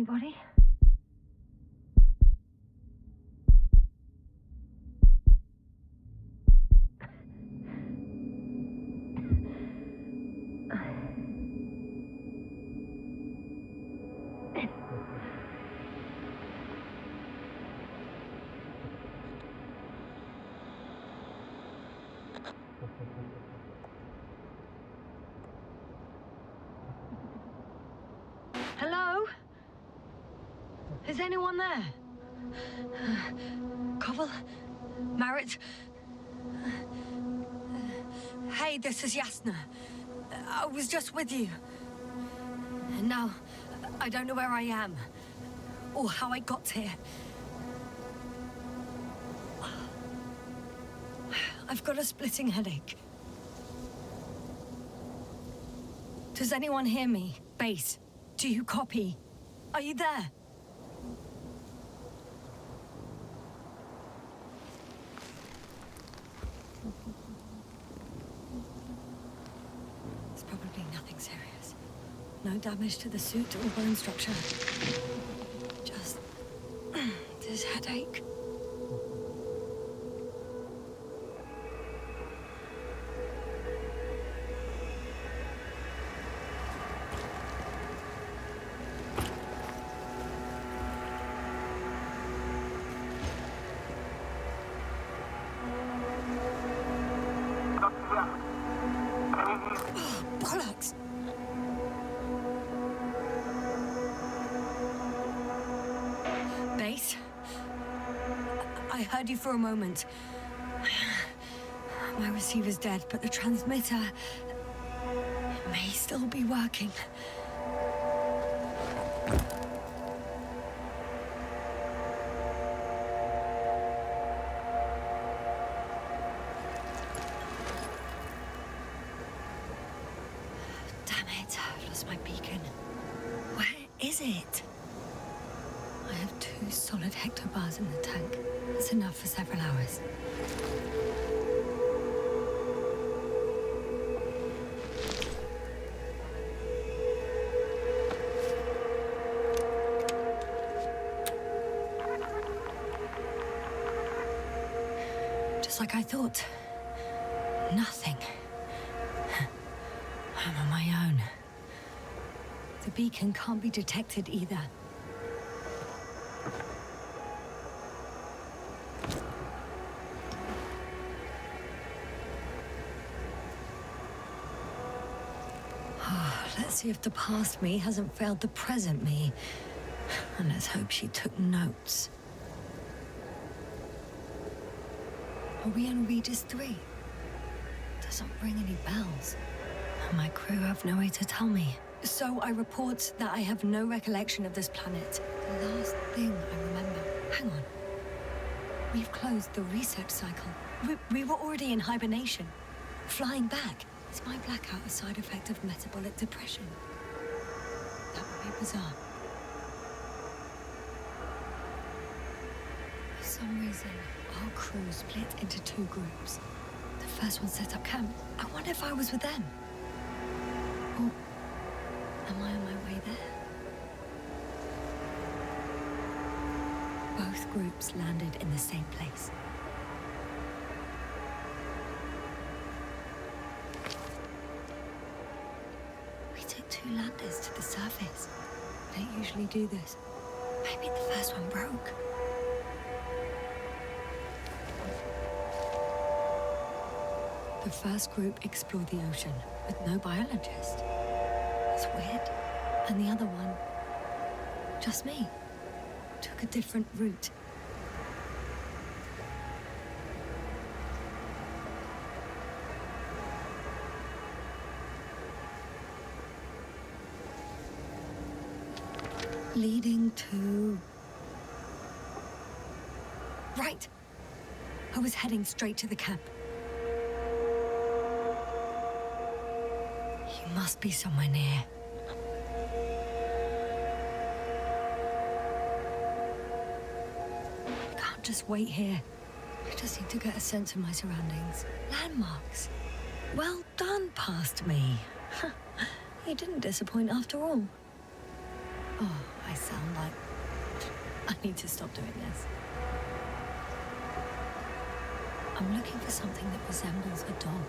Anybody? Hello? Is anyone there? Koval? Marit? Hey, this is Yasna. I was just with you. And now, I don't know where I am. Or how I got here. I've got a splitting headache. Does anyone hear me? Base, do you copy? Are you there? It's probably nothing serious. No damage to the suit or bone structure. Just this headache. I heard you for a moment. My receiver's dead, but the transmitter may still be working. Damn it, I've lost my beacon. Where is it? I have 2 solid hectobars in the tank. That's enough for several hours. Just like I thought. Nothing. I'm on my own. The beacon can't be detected either. Let's see if the past me hasn't failed the present me. And let's hope she took notes. Are we on Regis III? Doesn't ring any bells. And my crew have no way to tell me. So I report that I have no recollection of this planet. The last thing I remember. Hang on. We've closed the research cycle. We were already in hibernation. Flying back. Is my blackout a side effect of metabolic depression? That would be bizarre. For some reason, our crew split into 2 groups. The first one set up camp. I wonder if I was with them. Or am I on my way there? Both groups landed in the same place. Landers to the surface. I don't usually do this. Maybe the first one broke. The first group explored the ocean with no biologist. That's weird. And the other one, just me, took a different route. Leading to... Right. I was heading straight to the camp. You must be somewhere near. I can't just wait here. I just need to get a sense of my surroundings. Landmarks. Well done, past me. You didn't disappoint after all. Oh, I sound like... I need to stop doing this. I'm looking for something that resembles a dog.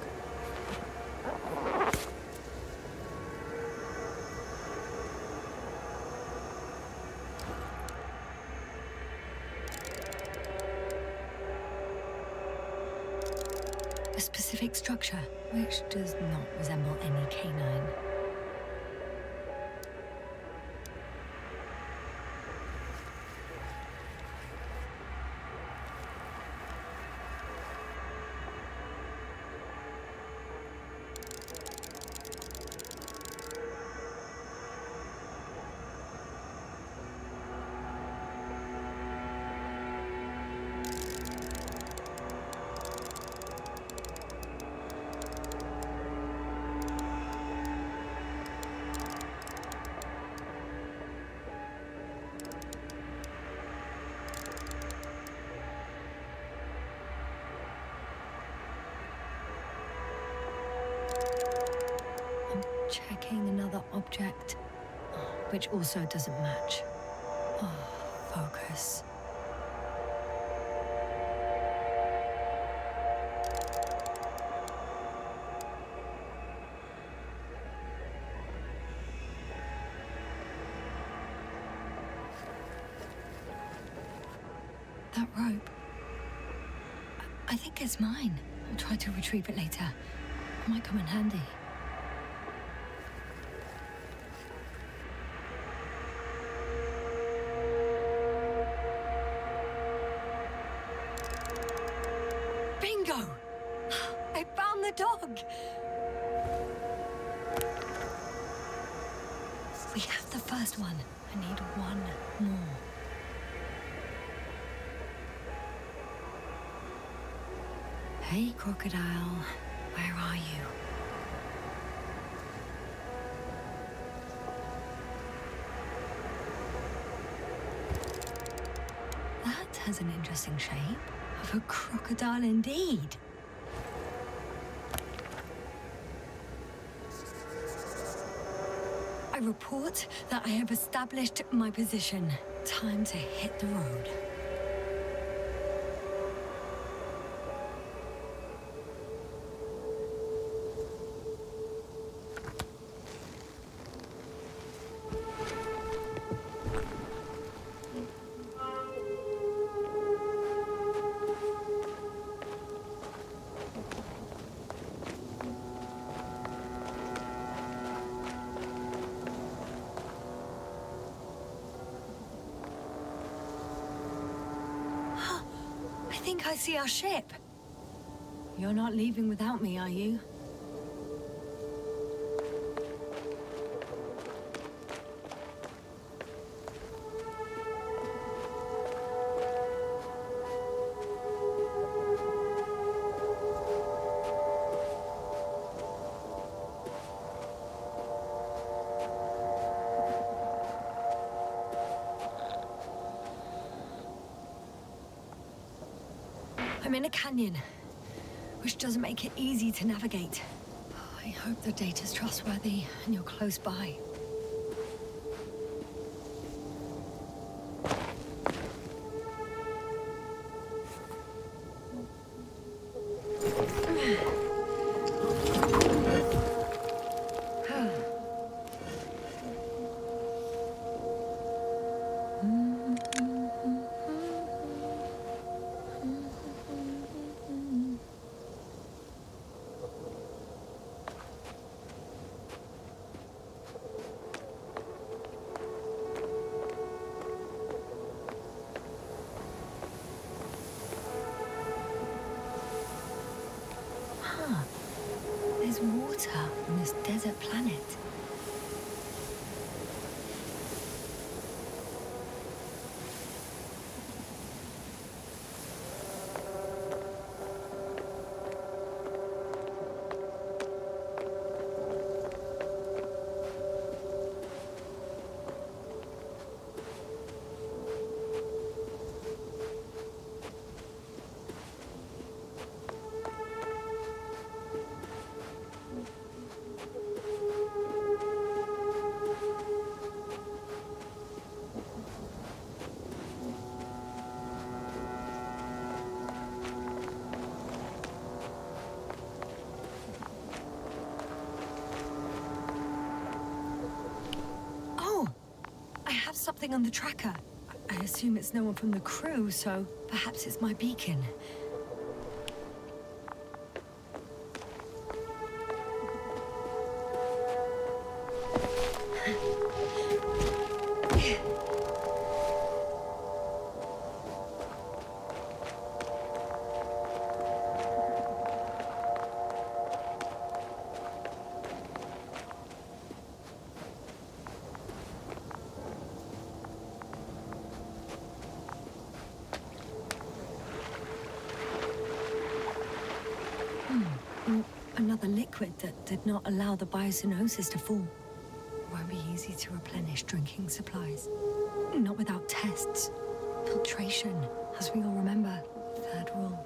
A specific structure, which does not resemble any canine. Checking another object, which also doesn't match. Oh, focus. That rope. I think it's mine. I'll try to retrieve it later. It might come in handy. I found the dog! We have the first one. I need one more. Hey, crocodile. Where are you? That has an interesting shape. Of a crocodile indeed. I report that I have established my position. Time to hit the road. I think I see our ship. You're not leaving without me, are you? I'm in a canyon, which doesn't make it easy to navigate. I hope the data's trustworthy and you're close by. nothing on the tracker. I assume it's no one from the crew, so perhaps it's my beacon. Another liquid that did not allow the biocenosis to fall. Won't be easy to replenish drinking supplies. Not without tests. Filtration, as we all remember. Third rule.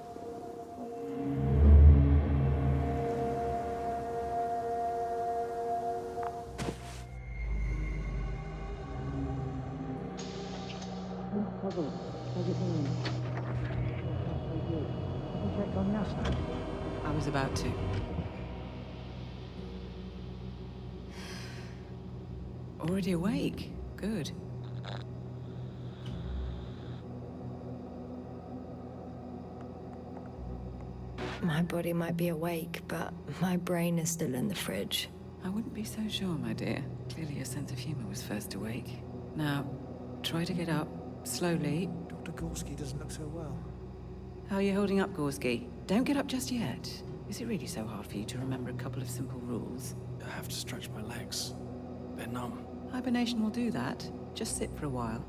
Checked on Yasna. I was about to. Already awake? Good. My body might be awake, but my brain is still in the fridge. I wouldn't be so sure, my dear. Clearly your sense of humor was first awake. Now, try to get up, slowly. Dr. Gorski doesn't look so well. How are you holding up, Gorski? Don't get up just yet. Is it really so hard for you to remember a couple of simple rules? I have to stretch my legs. They're numb. Hibernation will do that. Just sit for a while.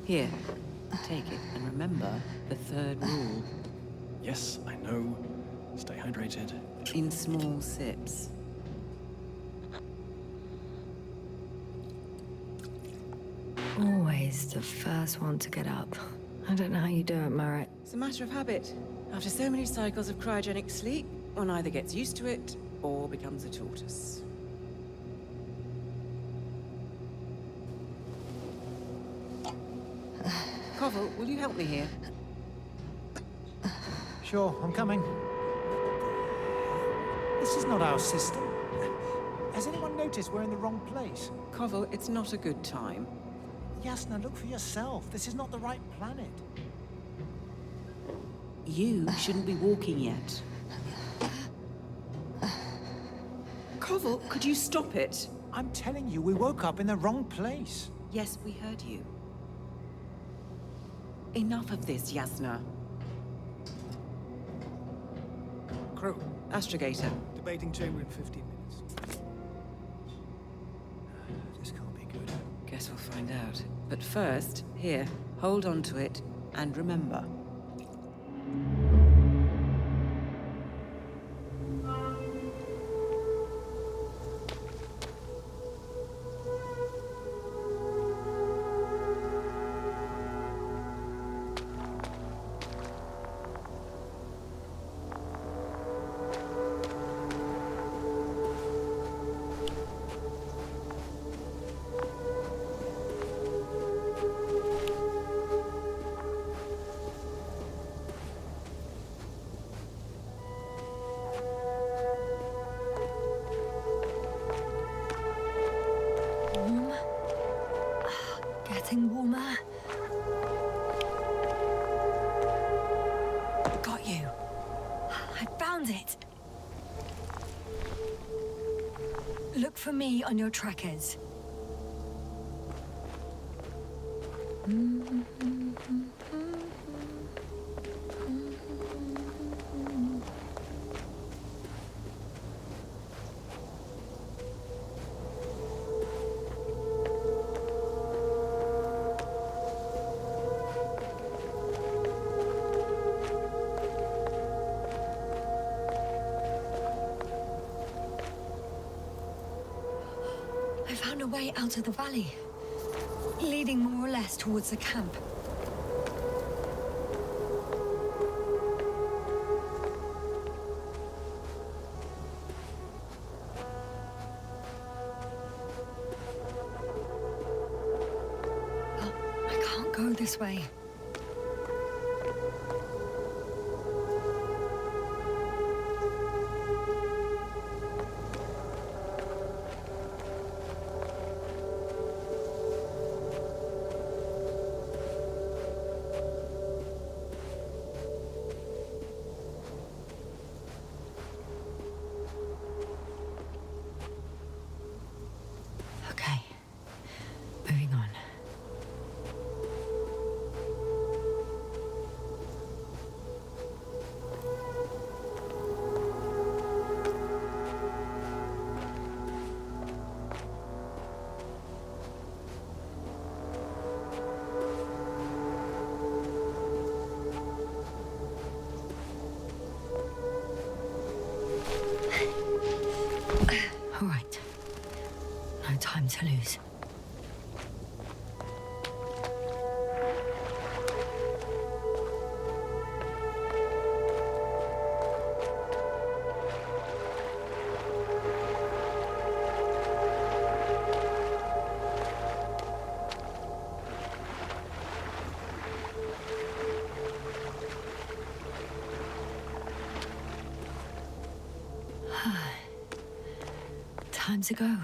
Here, take it, and remember the third rule. Yes, I know. Stay hydrated. In small sips. Always the first one to get up. I don't know how you do it, Merritt. It's a matter of habit. After so many cycles of cryogenic sleep, one either gets used to it or becomes a tortoise. Koval, will you help me here? Sure, I'm coming. This is not our system. Has anyone noticed we're in the wrong place? Koval, it's not a good time. Yasna, look for yourself. This is not the right planet. You shouldn't be walking yet. Koval, could you stop it? I'm telling you, we woke up in the wrong place. Yes, we heard you. Enough of this, Yasna. Crew, Astrogator. debating chamber in 15 minutes. This can't be good. Guess we'll find out. But first, here, hold on to it, and remember. Warm. Getting warmer. Got you. I found it. Look for me on your trackers. I found a way out of the valley, leading more or less towards the camp. this way. Okay, moving on. All right. No time to lose. Time to go.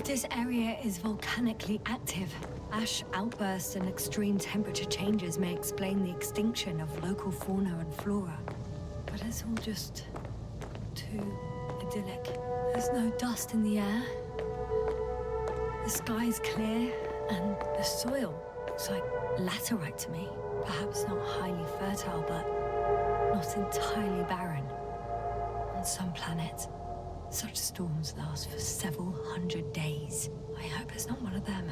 This area is volcanically active. Ash outbursts and extreme temperature changes may explain the extinction of local fauna and flora. But it's all just too idyllic. There's no dust in the air. The sky's clear, and the soil looks like laterite to me. Perhaps not highly fertile, but not entirely barren. On some planets, such storms last for several hundred days. I hope it's not one of them.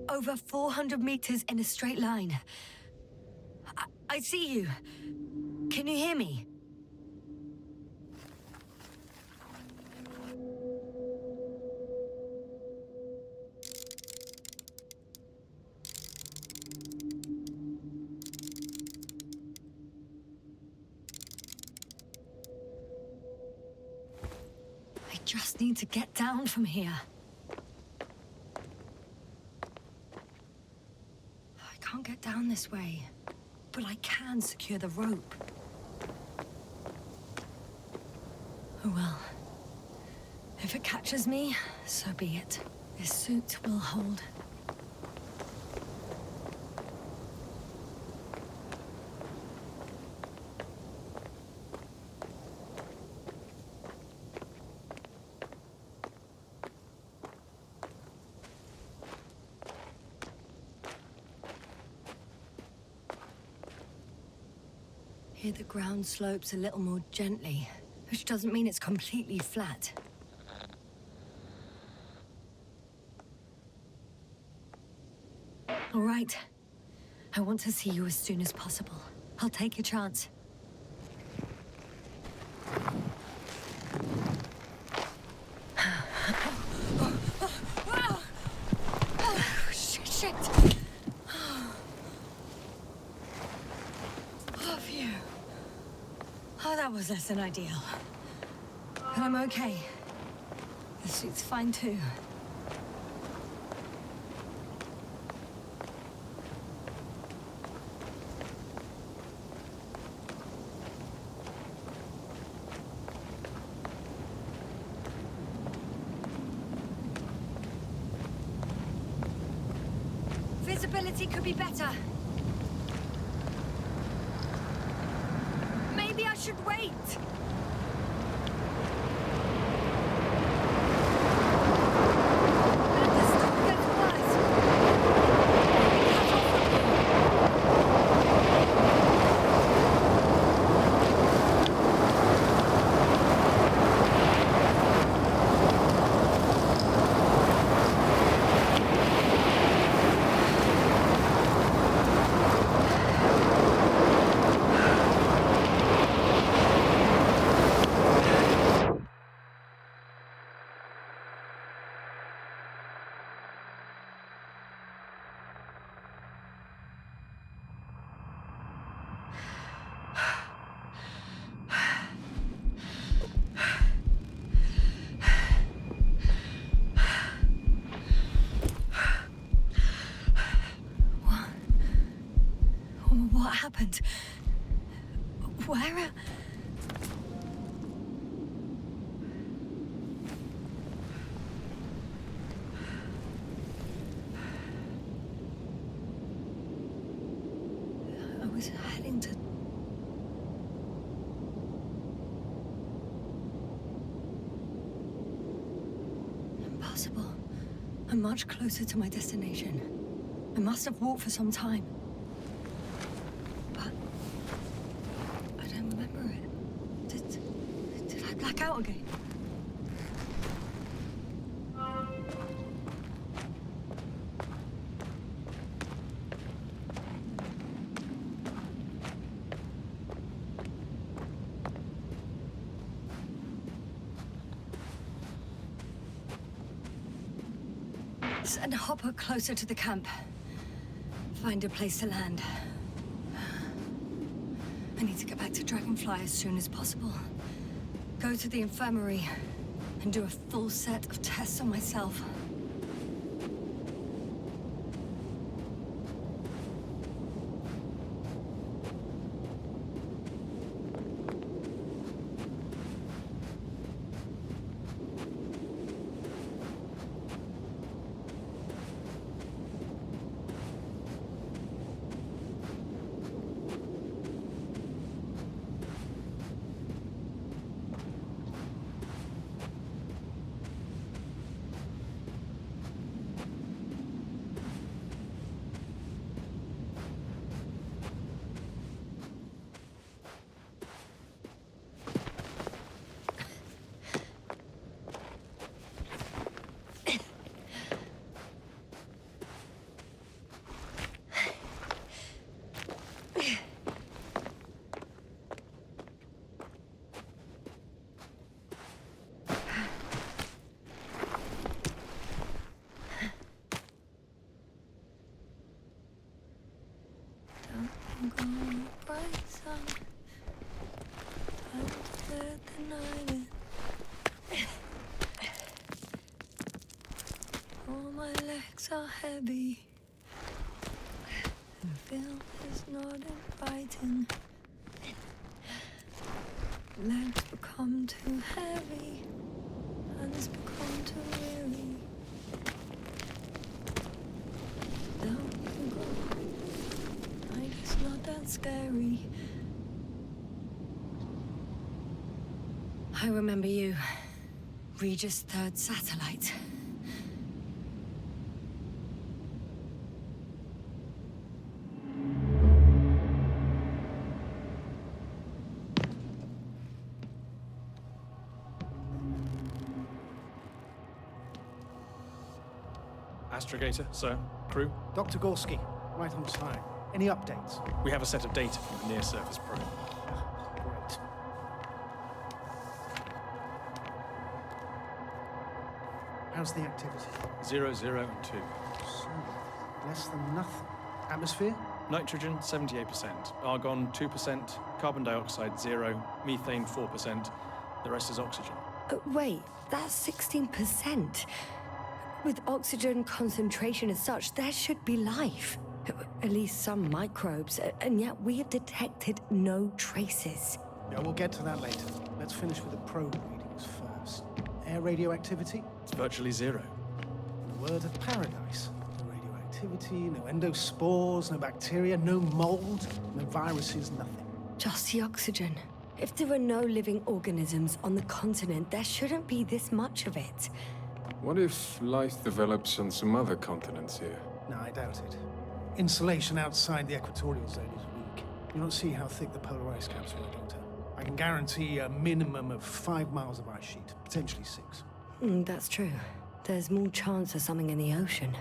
Over 400 meters in a straight line. I see you. Can you hear me? I just need to get down from here. I can't get down this way, but I can secure the rope. Oh well. If it catches me, so be it. This suit will hold. Here the ground slopes a little more gently, which doesn't mean it's completely flat. All right. I want to see you as soon as possible. I'll take your chance. Shit! Oh, that was less than ideal. But I'm okay. The suit's fine too. Visibility could be better. Maybe I should wait. What happened? Where? I was heading to... Impossible. I'm much closer to my destination. I must have walked for some time. But I don't remember it. Did I black out again? Send a hopper closer to the camp. Find a place to land. I need to get back to Dragonfly as soon as possible. Go to the infirmary and do a full set of tests on myself. All my legs are heavy. The film is not inviting. Legs become too heavy, hands become too weary. Down you go. Like it's not that scary. I remember you. Regis III satellite. Astrogator, sir. Crew. Dr. Gorski, right on time. Any updates? We have a set of data from the near-surface probe. Great. How's the activity? 0, 0, and 2. So, less than nothing. Atmosphere? Nitrogen, 78%. Argon, 2%. Carbon dioxide, 0. Methane, 4%. The rest is oxygen. Wait, that's 16%. With oxygen concentration as such, there should be life. At least some microbes, and yet we have detected no traces. Yeah, we'll get to that later. Let's finish with the probe readings first. Air radioactivity? It's virtually 0. In the word of paradise. No radioactivity, no endospores, no bacteria, no mold, no viruses, nothing. Just the oxygen. If there are no living organisms on the continent, there shouldn't be this much of it. What if life develops on some other continents here? No, I doubt it. Insulation outside the equatorial zone is weak. You don't see how thick the polar ice caps were, Doctor. I can guarantee a minimum of 5 miles of ice sheet, potentially 6. That's true. There's more chance of something in the ocean.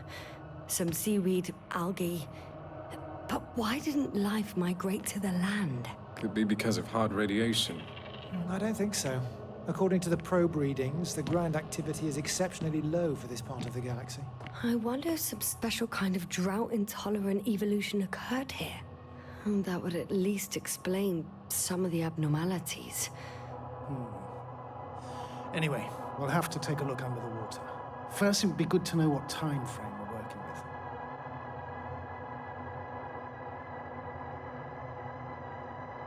Some seaweed, algae. But why didn't life migrate to the land? Could be because of hard radiation. I don't think so. According to the probe readings, the ground activity is exceptionally low for this part of the galaxy. I wonder if some special kind of drought-intolerant evolution occurred here. That would at least explain some of the abnormalities. Anyway, we'll have to take a look under the water. First, it would be good to know what time frame we're working with.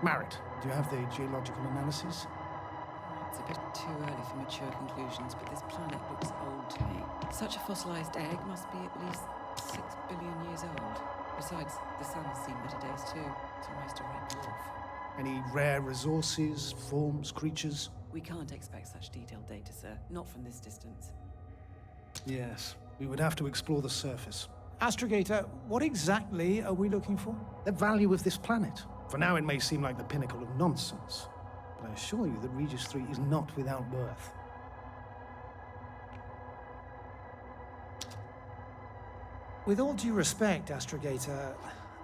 Marit, do you have the geological analysis? It's a bit too early for mature conclusions, but this planet looks old to me. Such a fossilized egg must be at least 6 billion years old. Besides, the sun has seen better days too. It's almost a red dwarf. Any rare resources, forms, creatures? We can't expect such detailed data, sir. Not from this distance. Yes, we would have to explore the surface. Astrogator, what exactly are we looking for? The value of this planet. For now, it may seem like the pinnacle of nonsense, but I assure you that Regis III is not without worth. With all due respect, Astrogator,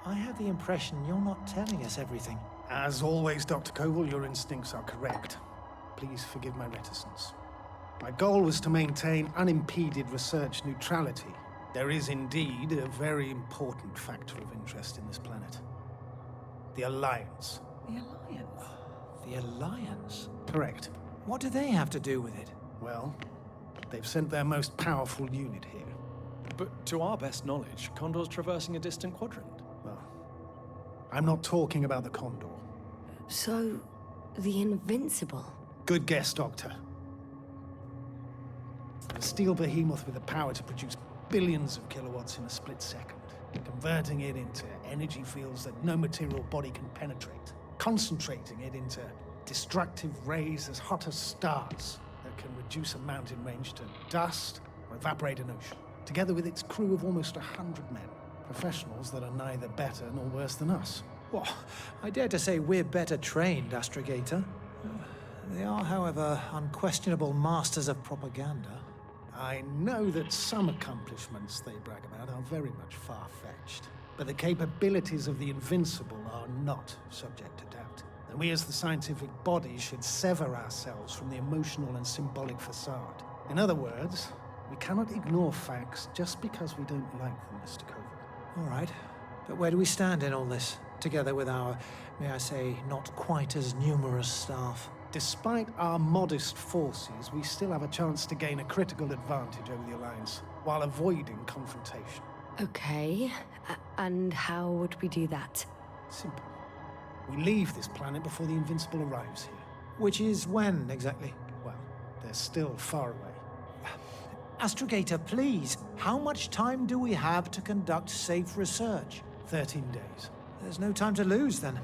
I have the impression you're not telling us everything. As always, Dr. Koval, your instincts are correct. Please forgive my reticence. My goal was to maintain unimpeded research neutrality. There is indeed a very important factor of interest in this planet. The Alliance. The Alliance? The Alliance? Correct. What do they have to do with it? Well, they've sent their most powerful unit here. But to our best knowledge, Condor's traversing a distant quadrant. Well, I'm not talking about the Condor. So, the Invincible? Good guess, Doctor. A steel behemoth with the power to produce billions of kilowatts in a split second, converting it into energy fields that no material body can penetrate, concentrating it into destructive rays as hot as stars that can reduce a mountain range to dust or evaporate an ocean, together with its crew of almost 100 men, professionals that are neither better nor worse than us. Well, I dare to say we're better trained, Astrogator. They are, however, unquestionable masters of propaganda. I know that some accomplishments they brag about are very much far-fetched, but the capabilities of the Invincible are not subject to doubt. And we as the scientific body should sever ourselves from the emotional and symbolic facade. In other words, we cannot ignore facts just because we don't like them, Mr. Koval. All right, but where do we stand in all this, together with our, may I say, not quite as numerous staff? Despite our modest forces, we still have a chance to gain a critical advantage over the Alliance, while avoiding confrontation. Okay, and how would we do that? Simple. We leave this planet before the Invincible arrives here. Which is when, exactly? Well, they're still far away. Astrogator, please, how much time do we have to conduct safe research? 13 days. There's no time to lose, then.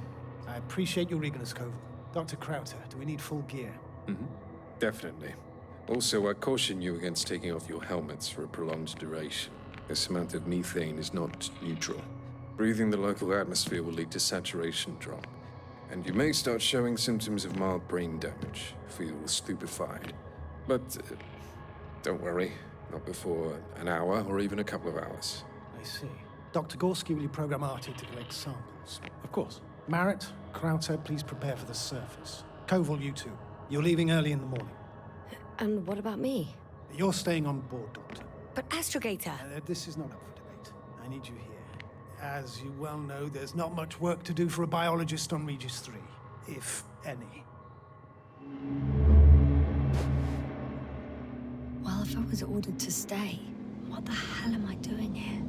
I appreciate your eagerness, Koval. Dr. Krauter, do we need full gear? Definitely. Also, I caution you against taking off your helmets for a prolonged duration. This amount of methane is not neutral. Breathing the local atmosphere will lead to saturation drop, and you may start showing symptoms of mild brain damage, feel stupefied. But don't worry, not before an hour or even a couple of hours. I see. Dr. Gorski, will you program Artie to collect samples? Of course. Marrett, Krauter, please prepare for the surface. Koval, you two. You're leaving early in the morning. And what about me? You're staying on board, Doctor. But Astrogator... This is not up for debate. I need you here. As you well know, there's not much work to do for a biologist on Regis III, if any. Well, if I was ordered to stay, what the hell am I doing here?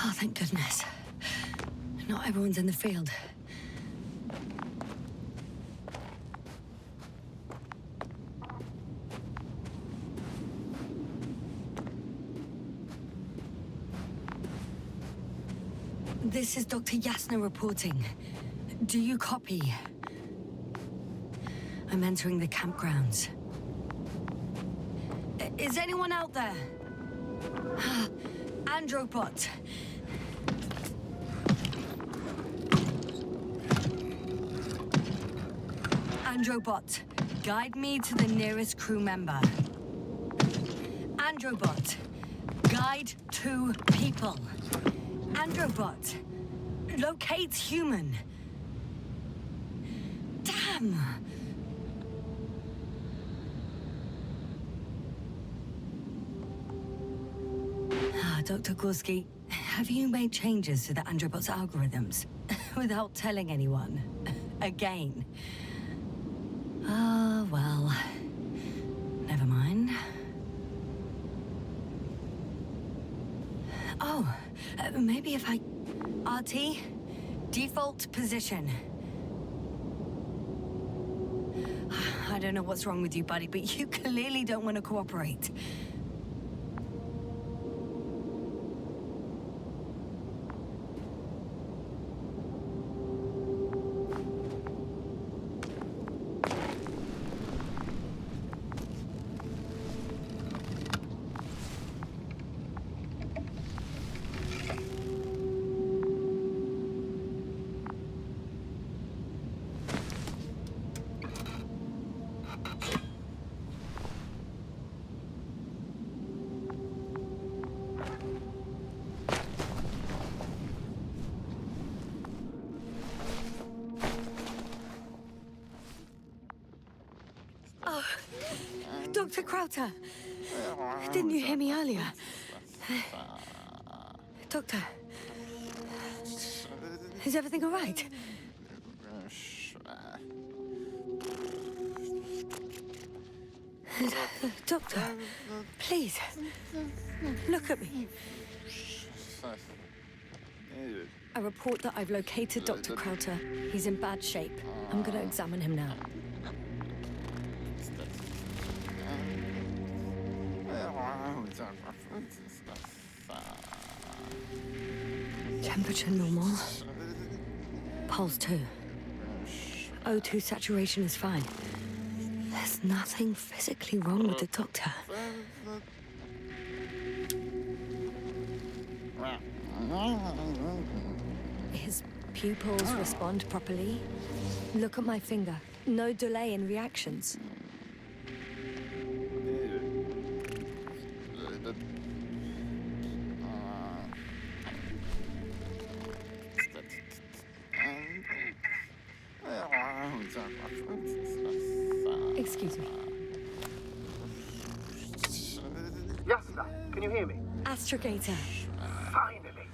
Oh, thank goodness. Not everyone's in the field. This is Dr. Yasna reporting. Do you copy? I'm entering the campgrounds. Is anyone out there? Androbot. Androbot, guide me to the nearest crew member. Androbot, guide 2 people. Androbot, locate human. Damn! Dr. Gorski, have you made changes to the Androbot's algorithms without telling anyone? Again? Ah, well, never mind. Oh, maybe if I... RT, default position. I don't know what's wrong with you, buddy, but you clearly don't want to cooperate. Dr. Crowther! Didn't you hear me earlier? Doctor? Is everything all right? Doctor, please, look at me. I report that I've located Dr. Crowther. He's in bad shape. I'm going to examine him now. Temperature normal. Pulse 2. O2 saturation is fine. There's nothing physically wrong with the doctor. His pupils respond properly. Look at my finger. No delay in reactions. Excuse me. Yasna, can you hear me? Astrogator. Finally.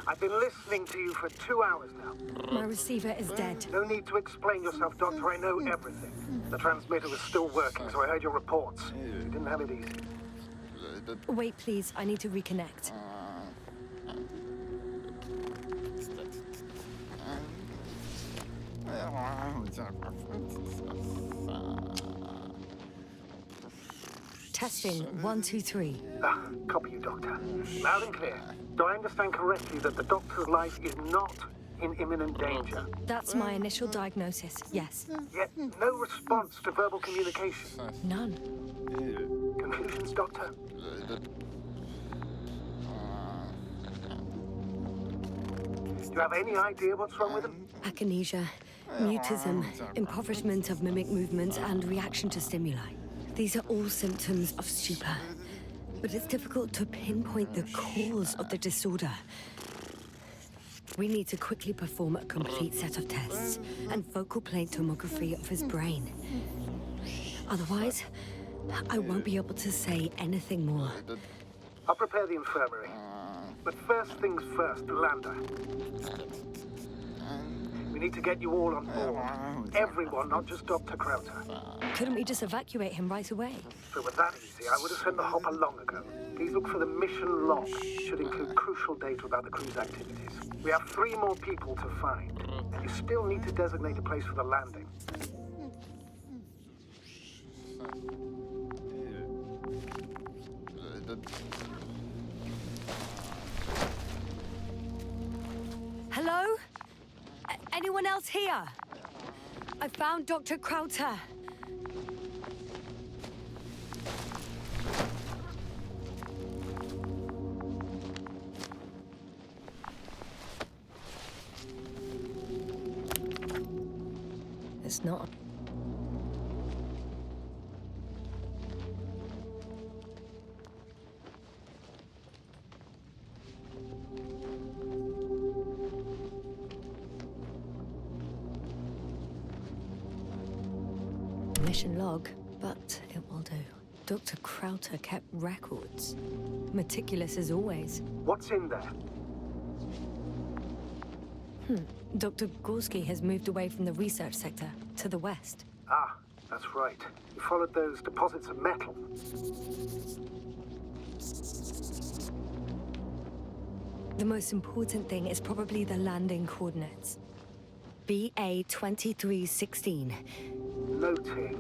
I've been listening to you for 2 hours now. My receiver is dead. No need to explain yourself, Doctor. I know everything. The transmitter was still working, so I heard your reports. You didn't have it easy. Wait, please. I need to reconnect. Testing 1, 2, 3. Copy you, Doctor. Loud and clear. Do I understand correctly that the Doctor's life is not in imminent danger? That's my initial diagnosis, yes. Yet no response to verbal communication. None. Conclusions, Doctor? Do you have any idea what's wrong with him? Akinesia, mutism, impoverishment of mimic movement, and reaction to stimuli. These are all symptoms of stupor. But it's difficult to pinpoint the cause of the disorder. We need to quickly perform a complete set of tests and focal plane tomography of his brain. Otherwise, I won't be able to say anything more. I'll prepare the infirmary. But first things first, the lander. We need to get you all on board. Everyone, not just Dr. Crowther. Couldn't we just evacuate him right away? If it were that easy, I would have sent the hopper long ago. Please look for the mission log. Should include crucial data about the crew's activities. We have 3 more people to find. And you still need to designate a place for the landing. Hello? Anyone else here? I found Dr. Crowther. It's not. Mission log, but it will do. Dr. Crowther kept records. Meticulous as always. What's in there? Dr. Gorski has moved away from the research sector to the west. Ah, that's right. You followed those deposits of metal. The most important thing is probably the landing coordinates. BA 2316. Noting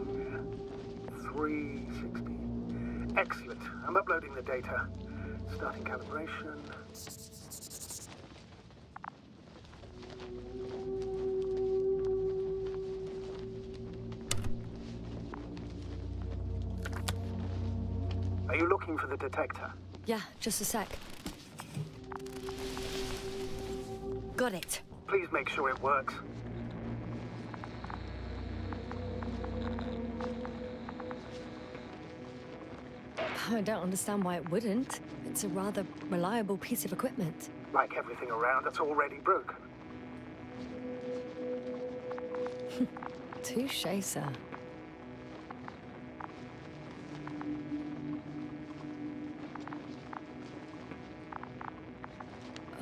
360. Excellent. I'm uploading the data. Starting calibration. Are you looking for the detector? Yeah, just a sec. Got it. Please make sure it works. I don't understand why it wouldn't. It's a rather reliable piece of equipment. Like everything around that's already broken. Touche, sir.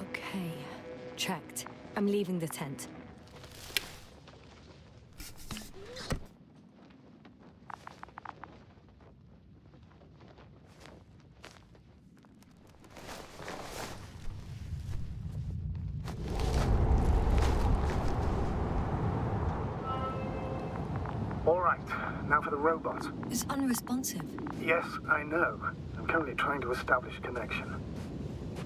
Okay, checked. I'm leaving the tent. All right, now for the robot. It's unresponsive. Yes, I know. I'm currently trying to establish a connection.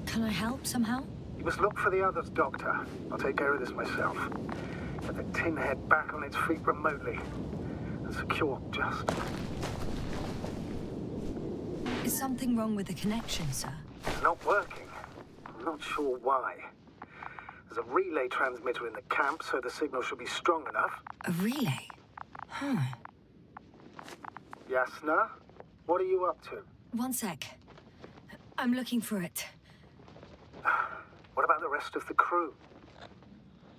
Can I help somehow? You must look for the others, Doctor. I'll take care of this myself. Get the tin head back on its feet remotely. And secure just. Is something wrong with the connection, sir? It's not working. I'm not sure why. There's a relay transmitter in the camp, so the signal should be strong enough. A relay? Huh. Yasna, what are you up to? One sec. I'm looking for it. What about the rest of the crew?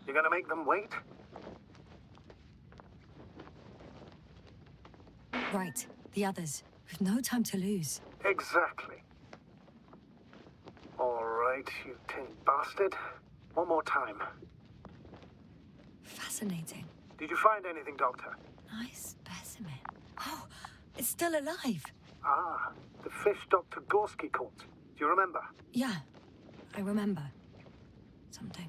You're gonna make them wait? Right, the others. We've no time to lose. Exactly. All right, you tin bastard. One more time. Fascinating. Did you find anything, Doctor? Nice specimen. Oh, it's still alive. Ah, the fish Dr. Gorski caught. Do you remember? Yeah, I remember. Something.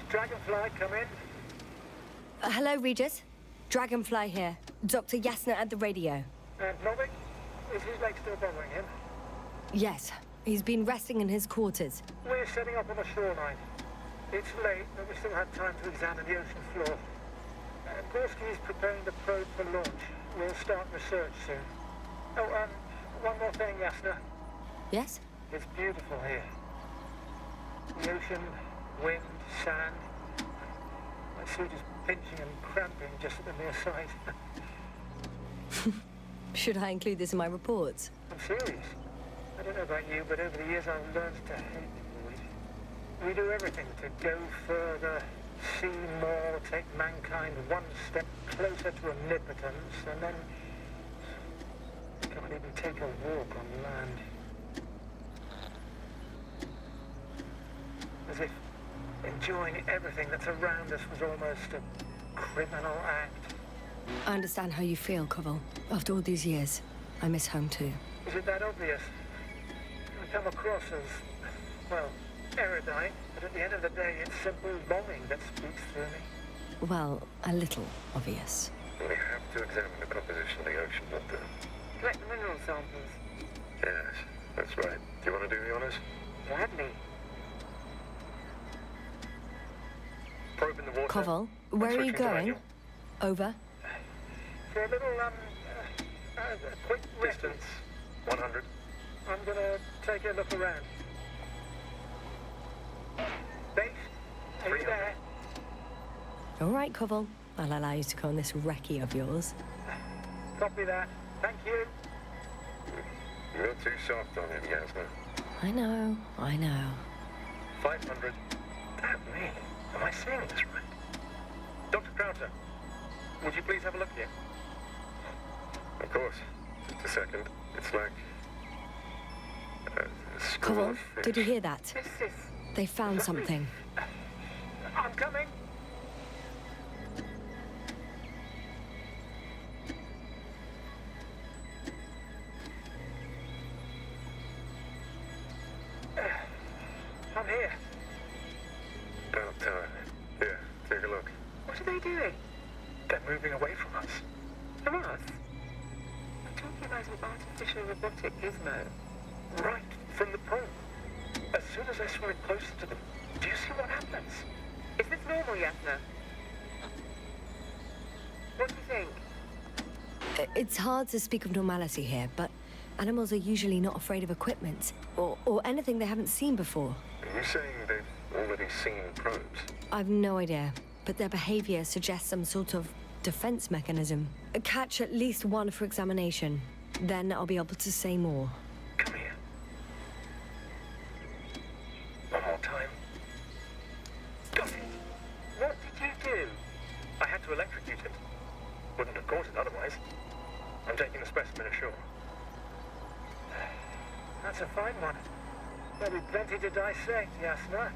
Dragonfly, come in. Hello, Regis. Dragonfly here. Dr. Yasna at the radio. And Novik? Is his leg still bothering him? Yes, he's been resting in his quarters. We're setting up on the shoreline. It's late, but we still have time to examine the ocean floor. Gorski is preparing the probe for launch. We'll start research soon. Oh, one more thing, Yasna. Yes? It's beautiful here. The ocean, wind, sand. My suit is pinching and cramping just at the mere sight. Should I include this in my reports? I'm serious. I don't know about you, but over the years I've learned to hate the void. We do everything to go further, see more, take mankind one step closer to omnipotence, and then we can't even take a walk on land. As if enjoying everything that's around us was almost a criminal act. I understand how you feel, Koval. After all these years, I miss home too. Is it that obvious? I come across as, well, erudite, but at the end of the day, it's simple longing that speaks through me. Well, a little obvious. We have to examine the composition of the ocean, Doctor. Collect the mineral samples. Yes, that's right. Do you want to do the honors? Gladly. Probe in the water. Koval, where are you Switching to going? manual. Over. For a little, quick Distance, 100. I'm gonna take a look around. Base, are you 300. there? All right, Koval. I'll allow you to go on this recce of yours. Copy that. Thank you. You're too soft on him, Yasna. I know, I know. 500. Damn me. Am I saying this right? Dr. Crowther, would you please have a look here? Of course. Just a second. It's like a school Koval, of fish. did you hear that? This is... They found something. I'm coming. I'm here. About time. Here, take a look. What are they doing? They're moving away from us. From us? I'm talking about an artificial robotic gizmo. Right from the probe. As soon as I swim it closer to them, do you see what happens? Is this normal, Yasna? What do you think? It's hard to speak of normality here, but animals are usually not afraid of equipment or anything they haven't seen before. Are you saying they've already seen probes? I've no idea, but their behavior suggests some sort of defense mechanism. Catch at least one for examination. Then I'll be able to say more. Come here. One more time. Got it. What did you do? I had to electrocute it. Wouldn't have caught it otherwise. I'm taking the specimen ashore. That's a fine one. There'll be plenty to dissect, Yasna.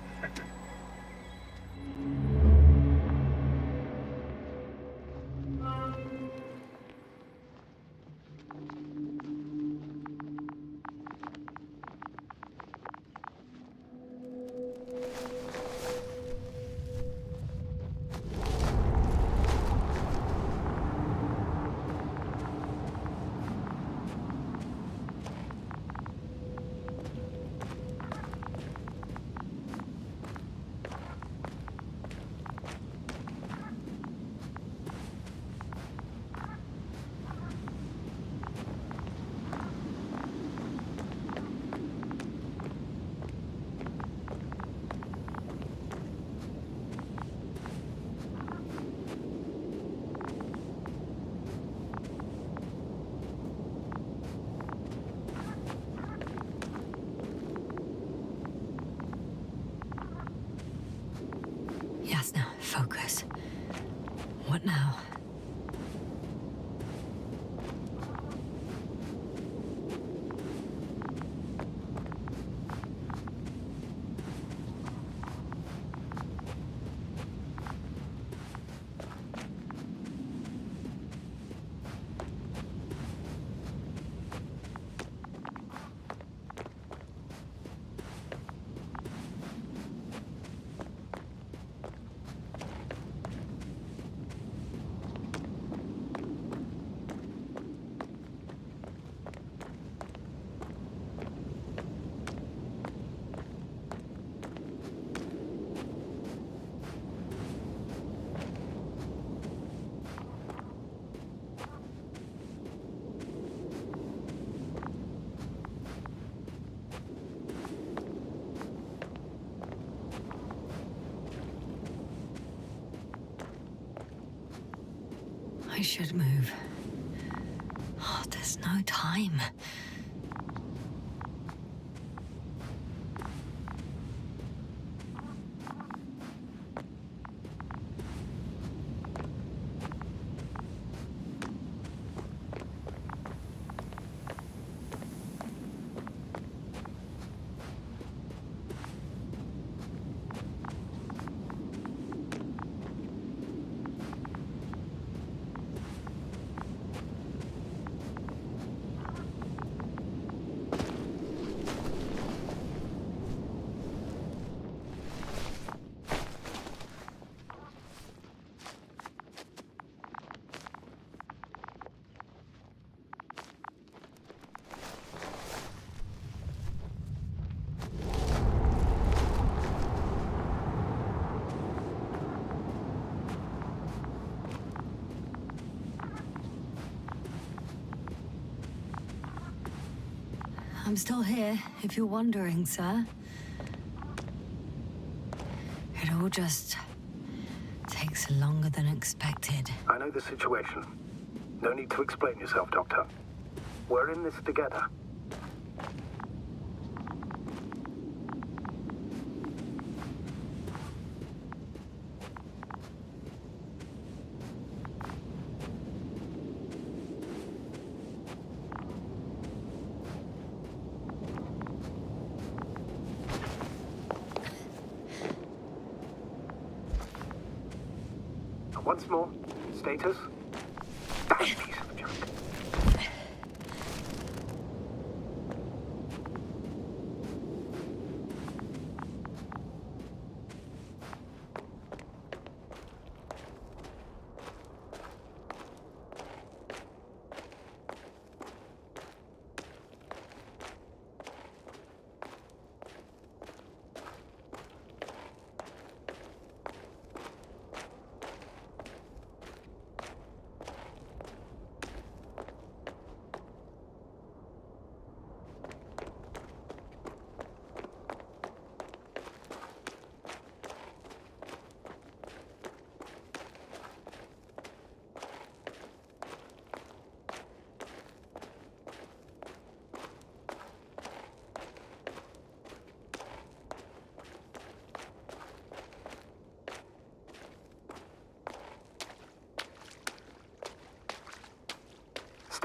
Yasna, focus. What now? I should move. Oh, there's no time. I'm still here, if you're wondering, sir. It all just takes longer than expected. I know the situation. No need to explain yourself, Doctor. We're in this together. Once more, status? That piece of junk.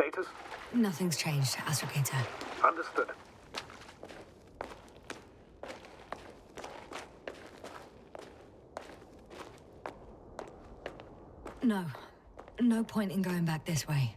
Status? Nothing's changed, Astrogator. Understood. No. No point in going back this way.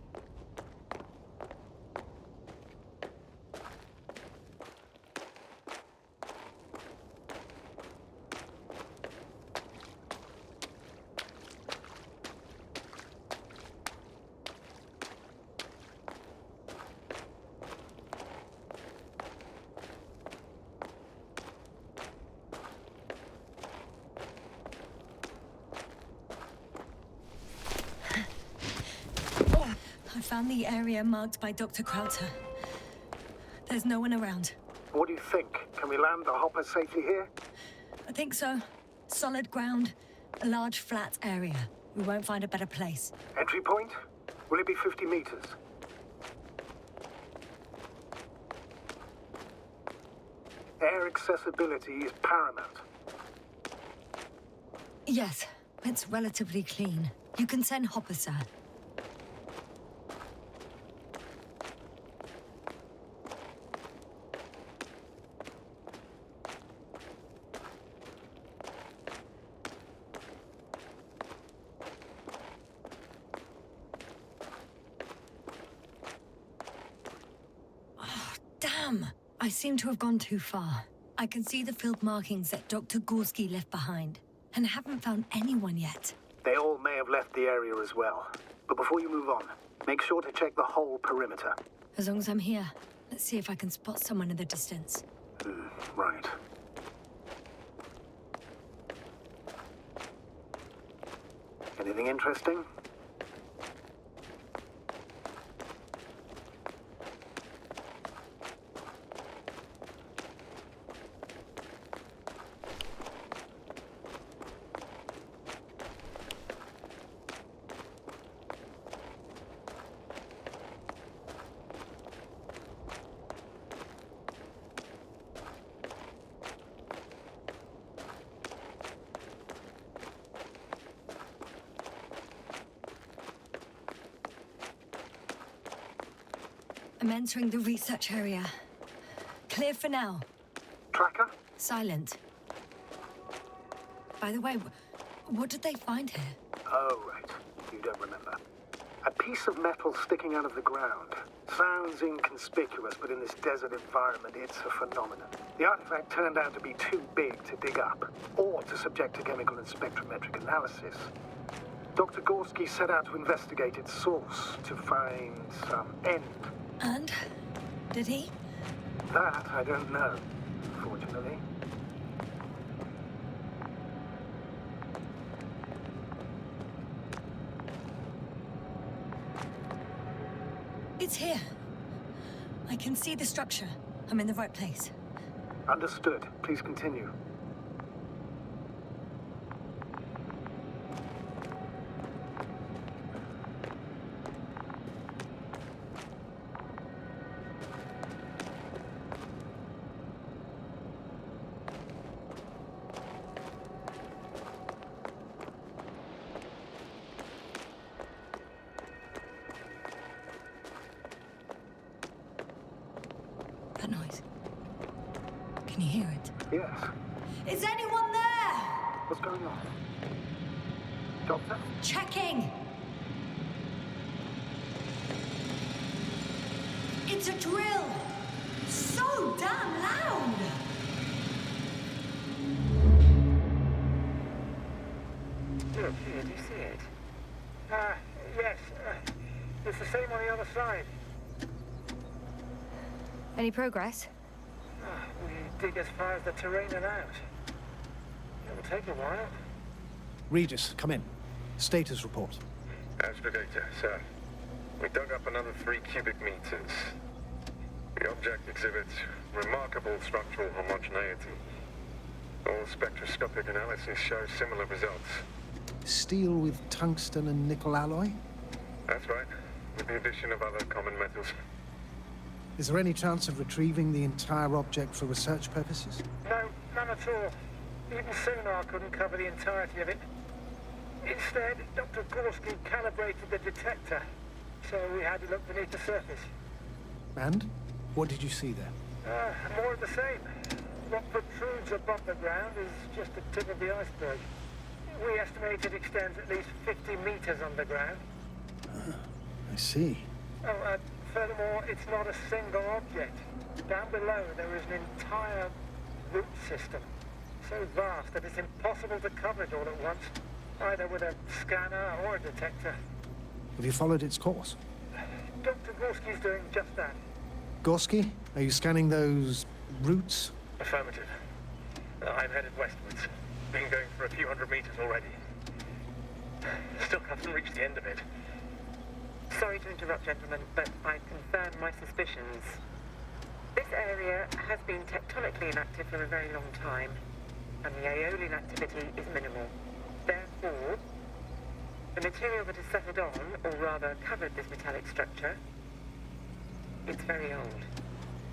I found the area marked by Dr. Krauter. There's no one around. What do you think? Can we land the hopper safely here? I think so. Solid ground, a large flat area. We won't find a better place. Entry point? Will it be 50 meters? Air accessibility is paramount. Yes, it's relatively clean. You can send Hopper, sir. Damn! I seem to have gone too far. I can see the field markings that Dr. Gorski left behind, and haven't found anyone yet. They all may have left the area as well. But before you move on, make sure to check the whole perimeter. As long as I'm here, let's see if I can spot someone in the distance. Right. Anything interesting? I'm entering the research area. Clear for now. Tracker? Silent. By the way, what did they find here? Oh, right. You don't remember. A piece of metal sticking out of the ground. Sounds inconspicuous, but in this desert environment, it's a phenomenon. The artifact turned out to be too big to dig up, or to subject to chemical and spectrometric analysis. Dr. Gorski set out to investigate its source, to find some end. And? Did he? That I don't know, fortunately. It's here. I can see the structure. I'm in the right place. Understood. Please continue. That noise. Can you hear it? Yes. Is anyone there? What's going on? Doctor? Checking. It's a drill. So damn loud. Look, here, do you see it? Yes. It's the same on the other side. Any progress? We dig as far as the terrain allowed. It'll take a while. Regis, come in. Status report. Astrogator, sir. We dug up another 3 cubic meters. The object exhibits remarkable structural homogeneity. All spectroscopic analysis shows similar results. Steel with tungsten and nickel alloy? That's right, with the addition of other common metals. Is there any chance of retrieving the entire object for research purposes? No, none at all. Even sonar couldn't cover the entirety of it. Instead, Dr. Gorski calibrated the detector. so we had to look beneath the surface. And? What did you see there? More of the same. What protrudes above the ground is just the tip of the iceberg. We estimate it extends at least 50 meters underground. I see. Furthermore, it's not a single object. Down below, there is an entire root system. So vast that it's impossible to cover it all at once, either with a scanner or a detector. Have you followed its course? Dr. Gorski's doing just that. Gorski, are you scanning those roots? Affirmative. I'm headed westwards. Been going for a few hundred meters already. Still haven't reached the end of it. Sorry to interrupt, gentlemen, but I confirm my suspicions. This area has been tectonically inactive for a very long time, and the aeolian activity is minimal. Therefore, the material that has settled on, or rather covered this metallic structure, it's very old,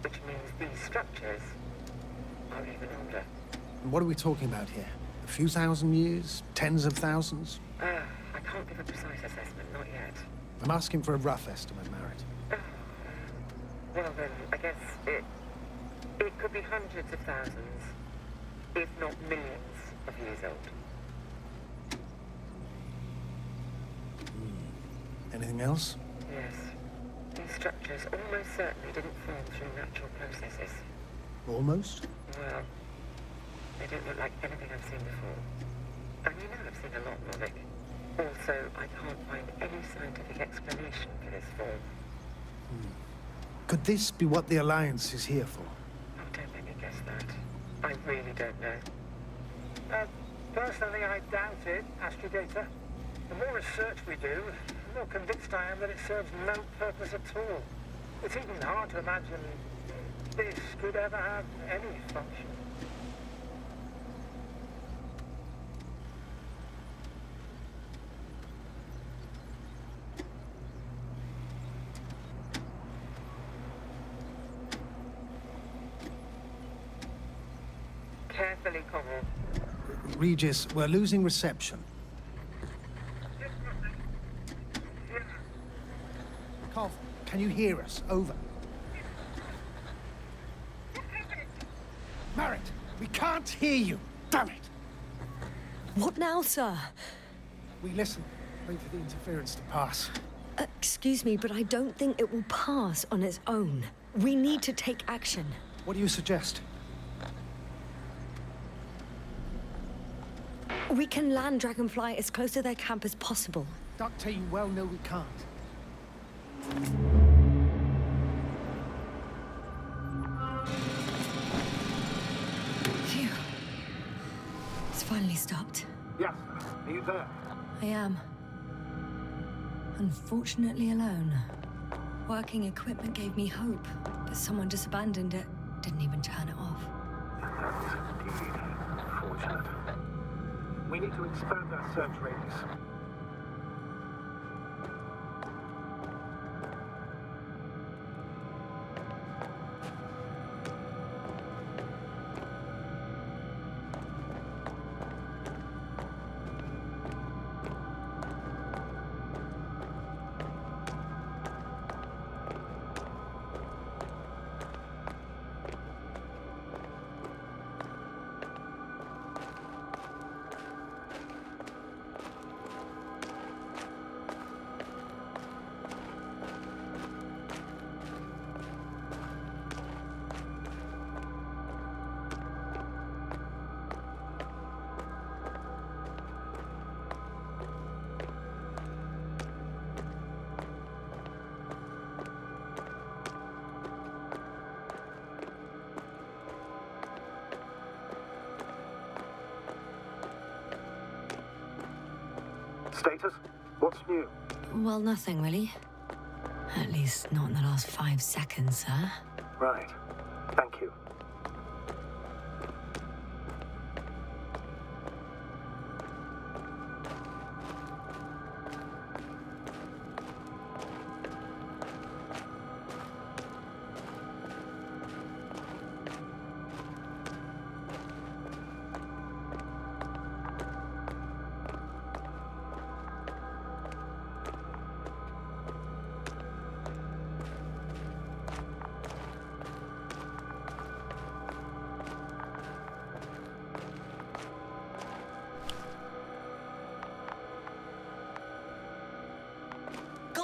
which means these structures are even older. What are we talking about here? A few thousand years? Tens of thousands? I can't give a precise assessment, not yet. I'm asking for a rough estimate, Merritt. Well then, I guess it could be hundreds of thousands, if not millions of years old. Anything else? Yes. These structures almost certainly didn't form through natural processes. Almost? Well, they don't look like anything I've seen before. And you know I've seen a lot, Novik. Also, I can't find any scientific explanation for this form. Could this be what the Alliance is here for? Oh, don't let me guess that. I really don't know. Personally, I doubt it, Astrogator. The more research we do, the more convinced I am that it serves no purpose at all. It's even hard to imagine this could ever have any function. Carefully, Connell. Regis, we're losing reception. Cov, can you hear us? Over. Merritt, we can't hear you. Damn it. What now, sir? We listen. Wait for the interference to pass. Excuse me, but I don't think it will pass on its own. We need to take action. What do you suggest? We can land Dragonfly as close to their camp as possible. Doctor, you well know we can't. Phew. It's finally stopped. Yes, are you there? I am. Unfortunately alone. Working equipment gave me hope, but someone just abandoned it. Didn't even turn it off. That is indeed fortunate. We need to expand our search radius. Status? What's new? Well, nothing really. At least not in the last 5 seconds, sir. Right. Thank you.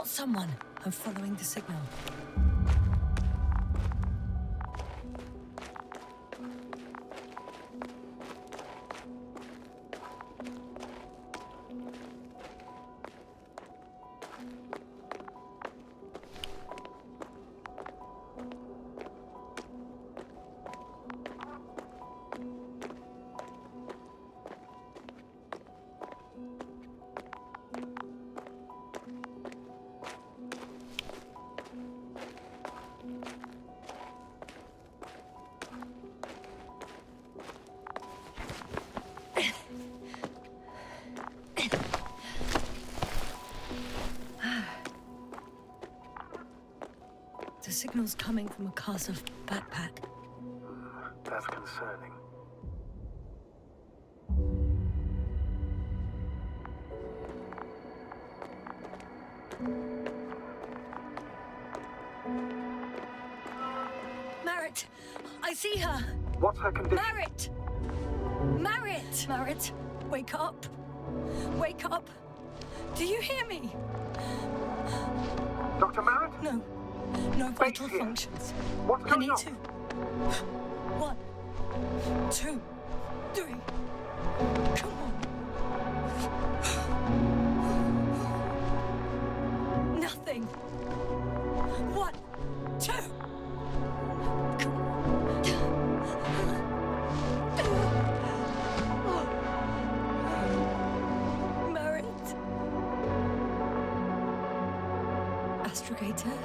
not someone. I'm following the signal. The signal's coming from a cast of backpack. That's concerning. Marit! I see her! What's her condition? Marit! Marit! Marit, wake up! Wake up! Do you hear me? Dr. Marit? No. No vital here. functions. What's I going need on? to. 1, 2, 3. Come on. Nothing. 1, 2. Marit. Astrogator.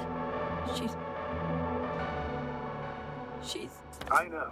She's... I know.